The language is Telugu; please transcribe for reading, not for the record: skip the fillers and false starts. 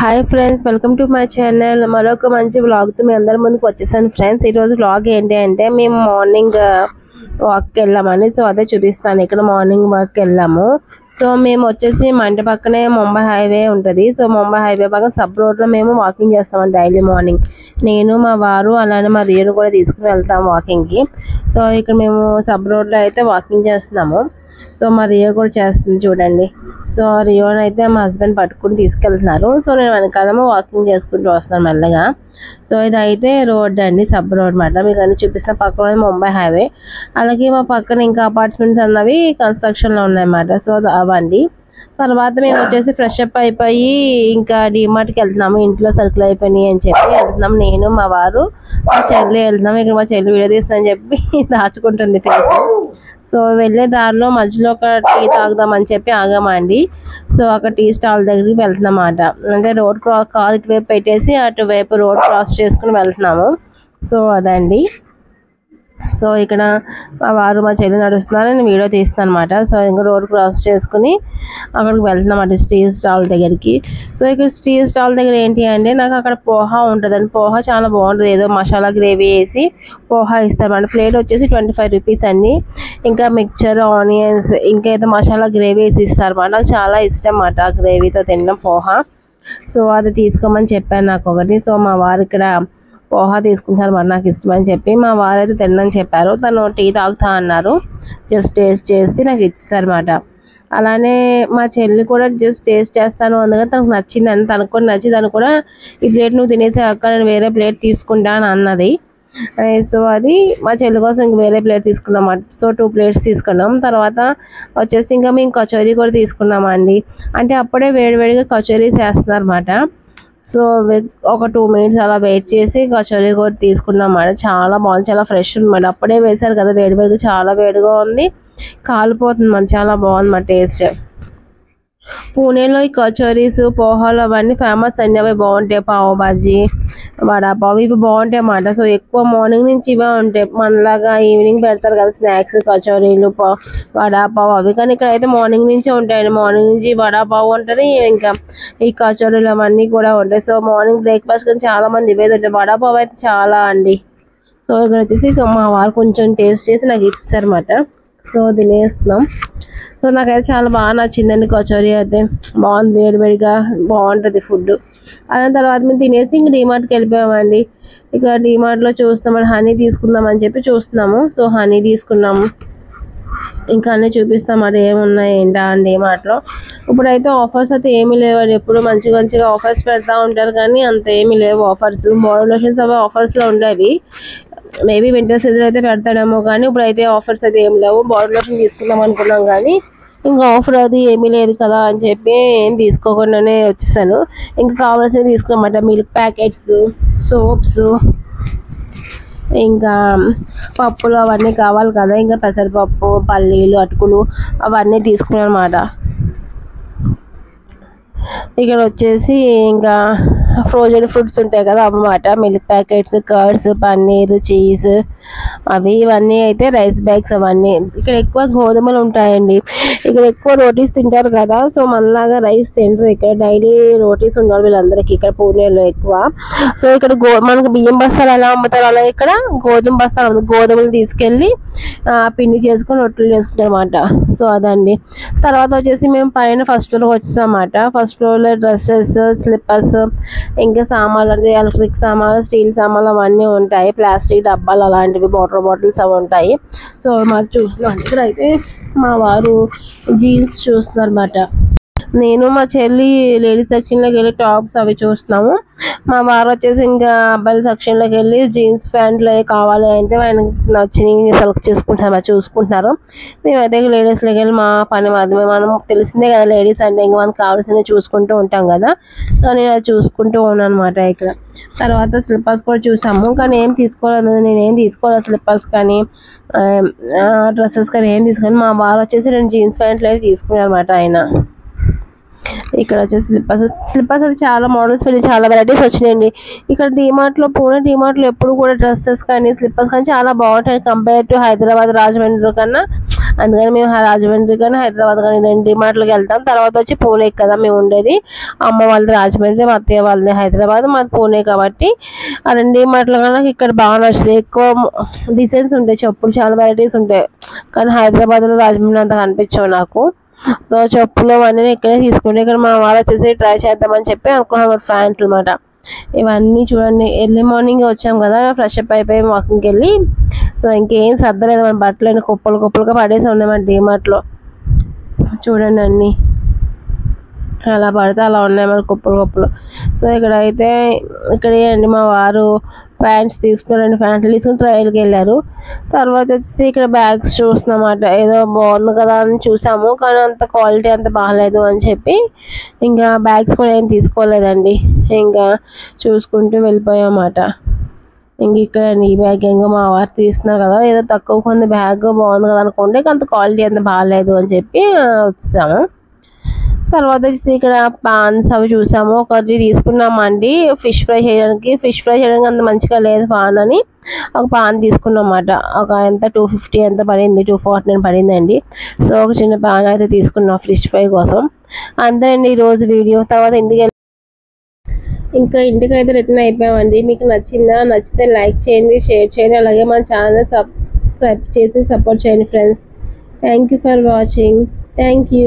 Hi friends, welcome to my channel. మరొక మంచి వ్లాగ్తో మీ అందరి ముందుకు వచ్చేసాను ఫ్రెండ్స్. ఈరోజు వ్లాగ్ ఏంటి అంటే మేము మార్నింగ్ వాక్కి వెళ్ళామండి. సో అదే చూపిస్తాను. ఇక్కడ మార్నింగ్ వాక్కి వెళ్ళాము. సో మేము వచ్చేసి మా ఇంటి పక్కనే ముంబై హైవే ఉంటుంది. సో ముంబై హైవే పక్కన సబ్ రోడ్లో మేము వాకింగ్ చేస్తామండి డైలీ మార్నింగ్. నేను మా వారు అలానే మా రియను కూడా తీసుకుని వెళ్తాము వాకింగ్కి. సో ఇక్కడ మేము సబ్ రోడ్లో అయితే వాకింగ్ చేస్తున్నాము. సో మా రియో కూడా చేస్తుంది చూడండి. సో రియోని అయితే మా హస్బెండ్ పట్టుకుని తీసుకెళ్తున్నారు. సో నేను వెనకాలమో వాకింగ్ చేసుకుంటూ వస్తున్నాను మెల్లగా. సో ఇది అయితే రోడ్ అండి, సబ్ రోడ్ అనమాట. మీకు అన్ని చూపిస్తున్న పక్కన ముంబై హైవే. అలాగే మా పక్కన ఇంకా అపార్ట్మెంట్స్ అన్నవి కన్స్ట్రక్షన్లో ఉన్నాయన్నమాట. సో అవండి. తర్వాత మేము వచ్చేసి ఫ్రెష్ అప్ అయిపోయి ఇంకా డిమార్ట్కి వెళ్తున్నాము. ఇంట్లో సరుకులు అయిపోయినాయి అని చెప్పి వెళ్తున్నాము. నేను మా వారు మా చెల్లి వెళ్తున్నాము. ఇక్కడ మా చెల్లి వీడియో తీస్తానని చెప్పి దాచుకుంటుంది ఫేస్. సో వెళ్ళే దారిలో మధ్యలో ఒక టీ తాగుదామని చెప్పి ఆగామండి. సో ఒక టీ స్టాల్ దగ్గరికి వెళ్తున్నమాట. అంటే రోడ్ కార్ ఇటువైపు పెట్టేసి అటువైపు రోడ్ క్రాస్ చేసుకుని వెళ్తున్నాము. సో అదండి. సో ఇక్కడ మా వారు మా చెల్లి నడుస్తున్నారు, నేను వీడియో తీస్తాను అనమాట. సో ఇంకా రోడ్ క్రాస్ చేసుకుని అక్కడికి వెళ్తున్నామండి టీ స్టాల్ దగ్గరికి. సో ఇక్కడ టీ స్టాల్ దగ్గర ఏంటి అంటే నాకు అక్కడ పోహా ఉంటుందండి. పోహా చాలా బాగుంటుంది. ఏదో మసాలా గ్రేవీ వేసి పోహా ఇస్తారన్నమాట. ప్లేట్ వచ్చేసి 25 రూపీస్ అండి. ఇంకా మిక్చర్, ఆనియన్స్, ఇంకా ఏదో మసాలా గ్రేవీ వేసి ఇస్తారన్నమాట. నాకు చాలా ఇష్టం అన్నమాట ఆ గ్రేవీతో తినడం పోహా. సో అది తీసుకోమని చెప్పాను నాకు ఒకటి. సో మా వారు ఇక్కడ పోహా తీసుకుంటారు మరి నాకు ఇష్టమని చెప్పి మా వారైతే తినని చెప్పారు. తను టీ తాగుతా అన్నారు. జస్ట్ టేస్ట్ చేసి నాకు ఇచ్చారన్నమాట. అలానే మా చెల్లి కూడా జస్ట్ టేస్ట్ చేస్తాను అందుకని తనకు నచ్చిందని, తనకు కూడా నచ్చి తను కూడా ఈ ప్లేట్ నువ్వు తినేసే అక్క నేను వేరే ప్లేట్ తీసుకుంటా అని అన్నది. సో అది మా చెల్లి కోసం ఇంక వేరే ప్లేట్ తీసుకున్నాం. సో 2 ప్లేట్స్ తీసుకున్నాం. తర్వాత వచ్చేసి ఇంకా మేము కచోరీ కూడా తీసుకున్నామండి. అంటే అప్పుడే వేడివేడిగా కచోరీస్ వేస్తున్నారు అన్నమాట. సో ఒక 2 మినిట్స్ అలా వెయిట్ చేసి కచోరీ కూడా తీసుకున్నాం అన్నమాట. చాలా బాగుంది, చాలా ఫ్రెష్ అనమాట. అప్పుడే వేశారు కదా, వేడివేడిగా చాలా వేడిగా ఉంది, కాలిపోతుంది మన. చాలా బాగుంది మా టేస్ట్. పూణేలో ఈ కచోరీస్, పోహాలు అవన్నీ ఫేమస్ అండి. అవి బాగుంటాయి. పావ్ బాజీ, వడాపావ్ ఇవి బాగుంటాయి అన్నమాట. సో ఎక్కువ మార్నింగ్ నుంచి ఇవే ఉంటాయి. మనలాగా ఈవినింగ్ పెడతారు కదా స్నాక్స్, కచోరీలు, వడాపావ్ అవి. కానీ ఇక్కడ అయితే మార్నింగ్ నుంచే ఉంటాయండి. మార్నింగ్ నుంచి వడాపావ్ ఉంటుంది, ఇంకా ఈ కచోరీలు అవన్నీ కూడా ఉంటాయి. సో మార్నింగ్ బ్రేక్ఫాస్ట్ కానీ చాలా మంది ఇవే తింటారు. వడాపావ్ అయితే చాలా అండి. సో ఇక్కడ వచ్చేసి మా వారు కొంచెం టేస్ట్ చేసి నాకు ఇచ్చారన్నమాట. సో తినేస్తున్నాం. సో నాకైతే చాలా బాగా నచ్చిందండి కచోరీ అయితే. బాగుంది, వేడివేడిగా బాగుంటుంది ఫుడ్. అదే తర్వాత మేము తినేసి ఇంక డిమార్ట్కి వెళ్ళిపోయామండి. ఇక డిమార్ట్లో చూస్తున్నాం, హనీ తీసుకుందామని చెప్పి చూస్తున్నాము. సో హనీ తీసుకున్నాము. ఇంకా అన్నీ చూపిస్తాం అది ఏమున్నాయి ఏంటా అండి డిమార్ట్లో. ఇప్పుడైతే ఆఫర్స్ అయితే ఏమీ లేవండి. ఎప్పుడు మంచిగా ఆఫర్స్ పెడతా ఉంటారు కానీ అంత ఏమీ లేవు ఆఫర్స్. బాడీ లోషన్స్ అవి ఆఫర్స్లో ఉండేవి. మేబీ వింటర్ సీజన్ అయితే పెడతాడేమో కానీ ఇప్పుడైతే ఆఫర్స్ అయితే ఏం లేవు. బాడీ లోషన్ తీసుకుందాం అనుకున్నాం కానీ ఇంకా ఆఫర్ అది ఏమీ లేదు కదా అని చెప్పి ఏం తీసుకోకుండానే వచ్చేసాను. ఇంకా కావాల్సినవి తీసుకున్నమాట. మిల్క్ ప్యాకెట్స్, సోప్స్, ఇంకా పప్పులు అవన్నీ కావాలి కదా. ఇంకా పెసరపప్పు, పల్లీలు, అటుకులు అవన్నీ తీసుకున్నాను అన్నమాట. ఇక్కడ వచ్చేసి ఇంకా ఫ్రోజన్ ఫుడ్స్ ఉంటాయి కదా అన్నమాట. Milk packets, curds, paneer, cheese అవి ఇవన్నీ అయితే రైస్ బ్యాగ్స్ అవన్నీ. ఇక్కడ ఎక్కువ గోధుమలు ఉంటాయండి. ఇక్కడ ఎక్కువ రోటీస్ తింటారు కదా. సో మనలాగా రైస్ తింటారు. ఇక్కడ డైలీ రోటీస్ ఉండాలి వీళ్ళందరికీ ఇక్కడ పూణేలో ఎక్కువ. సో ఇక్కడ మనకు బియ్యం బస్తాలు ఎలా అమ్ముతారు అలా ఇక్కడ గోధుమ బస్తాలు, గోధుమలు తీసుకెళ్ళి పిండి చేసుకొని రొట్టెలు చేసుకుంటారు అన్నమాట. సో అదండి. తర్వాత వచ్చేసి మేము పైన ఫస్ట్ ఫ్లోర్కి వచ్చేసాం అన్నమాట. ఫస్ట్ ఫ్లోర్లో డ్రెస్సెస్, స్లిప్పర్స్, ఇంకా సామాన్లు అంటే ఎలక్ట్రిక్ సామాన్లు, స్టీల్ సామాన్లు అవన్నీ ఉంటాయి. ప్లాస్టిక్ డబ్బాలు అలాంటివి, వాటర్ బాటిల్స్ అవి ఉంటాయి. సో మాది చూస్తున్నాం. ఇక్కడ అయితే మా వారు జీన్స్ చూస్తున్నారు అన్నమాట. నేను మా చెల్లి లేడీస్ సెక్షన్లోకి వెళ్ళి టాప్స్ అవి చూస్తున్నాము. మా వారు వచ్చేసి ఇంకా అబ్బాయిల సెక్షన్లోకి వెళ్ళి జీన్స్ ప్యాంట్లు అవి కావాలి అంటే ఆయనకి నచ్చినవి సెలెక్ట్ చూసుకుంటున్నారు. మేమైతే లేడీస్లోకి వెళ్ళి మా పని మాత్రమే. మనం తెలిసిందే కదా లేడీస్ అంటే ఇంకా మనకు కావాల్సినవి చూసుకుంటూ ఉంటాం కదా. సో నేను అది చూసుకుంటూ ఉన్నాను అనమాట ఇక్కడ. తర్వాత స్లిప్పర్స్ కూడా చూసాము కానీ ఏం తీసుకోలేదు. నేనేం తీసుకోలేదు స్లిప్పర్స్ కానీ డ్రెస్సెస్ కానీ ఏం తీసుకోలేదు. మా వారు వచ్చేసి 2 జీన్స్ ప్యాంట్లు అయితే తీసుకున్నారు అనమాట ఆయన. ఇక్కడ వచ్చేసి స్లిప్పర్స్ అది చాలా మోడల్స్ చాలా వెరైటీస్ వచ్చినాయండి. ఇక్కడ డిమార్ట్లో, పూణే డిమార్ట్లో ఎప్పుడు కూడా డ్రెస్సెస్ కానీ స్లిప్పర్స్ కానీ చాలా బాగుంటాయి. కంపేర్ టు హైదరాబాద్, రాజమండ్రి కన్నా అందుకని మేము రాజమండ్రి కానీ హైదరాబాద్ కానీ రెండు డిమార్ట్లకు వెళ్తాం. తర్వాత వచ్చి పూణే కదా మేము ఉండేది, అమ్మ వాళ్ళది రాజమండ్రి, మా అత్తయ్య వాళ్ళది హైదరాబాద్, మాది పూణే కాబట్టి ఆ రెండు డిమార్ట్లు కానీ నాకు ఇక్కడ బాగా నచ్చుతుంది. ఎక్కువ డిజైన్స్ ఉంటాయి, చెప్పులు చాలా వెరైటీస్ ఉంటాయి, కానీ హైదరాబాద్లో రాజమండ్రి అంత కనిపించవు నాకు. సో చెప్పులు అవన్నీ ఇక్కడే తీసుకుంటే, ఇక్కడ మా వాళ్ళు వచ్చేసి ట్రై చేద్దామని చెప్పి అనుకున్నాం ప్యాంట్లు అనమాట. ఇవన్నీ చూడండి, ఎర్లీ మార్నింగ్ వచ్చాం కదా, ఫ్రెష్ అప్ అయిపోయి వాకింగ్కి వెళ్ళి, సో ఇంకేం సర్దలేదు, మన బట్టలు కుప్పలు కుప్పలుగా పడేసి ఉన్నాయి మన డిమార్ట్లో. చూడండి అన్నీ అలా పడితే అలా ఉన్నాయి మన కుప్పలు కుప్పలు. సో ఇక్కడైతే అండి మా వారు ప్యాంట్స్ తీసుకుని 2 ప్యాంట్లు తీసుకుని ట్రయల్కి వెళ్ళారు. తర్వాత వచ్చేసి ఇక్కడ బ్యాగ్స్ చూస్తున్నమాట, ఏదో బాగుంది కదా అని చూసాము, కానీ అంత క్వాలిటీ అంత బాగాలేదు అని చెప్పి ఇంకా బ్యాగ్స్ కూడా ఏం తీసుకోలేదండి, ఇంకా చూసుకుంటూ వెళ్ళిపోయామన్నమాట. ఇంక ఇక్కడ ఈ బ్యాగ్ ఇంకా మా వారు తీసుకున్నారు కదా, ఏదో తక్కువ కొంది బ్యాగ్ బాగుంది కదా అనుకుంటే అంత క్వాలిటీ అంత బాగాలేదు అని చెప్పి వచ్చాము. తర్వాత వచ్చేసి ఇక్కడ పాన్స్ అవి చూసాము, ఒకటి తీసుకున్నామండి ఫిష్ ఫ్రై చేయడానికి అంత మంచిగా లేదు పాన్ అని ఒక పాన్ తీసుకున్నాం అన్నమాట. ఒక ఎంత 250 ఎంత పడింది, 249 పడిందండి. సో ఒక చిన్న పాన్ అయితే తీసుకున్నాం ఫిష్ ఫ్రై కోసం. అంతే అండి ఈరోజు వీడియో. తర్వాత ఇంటికి అయితే రిటర్న్ అయిపోయామండి. మీకు నచ్చితే లైక్ చేయండి, షేర్ చేయండి, అలాగే మన ఛానల్ సబ్స్క్రైబ్ చేసి సపోర్ట్ చేయండి friends. Thank you for watching. Thank you.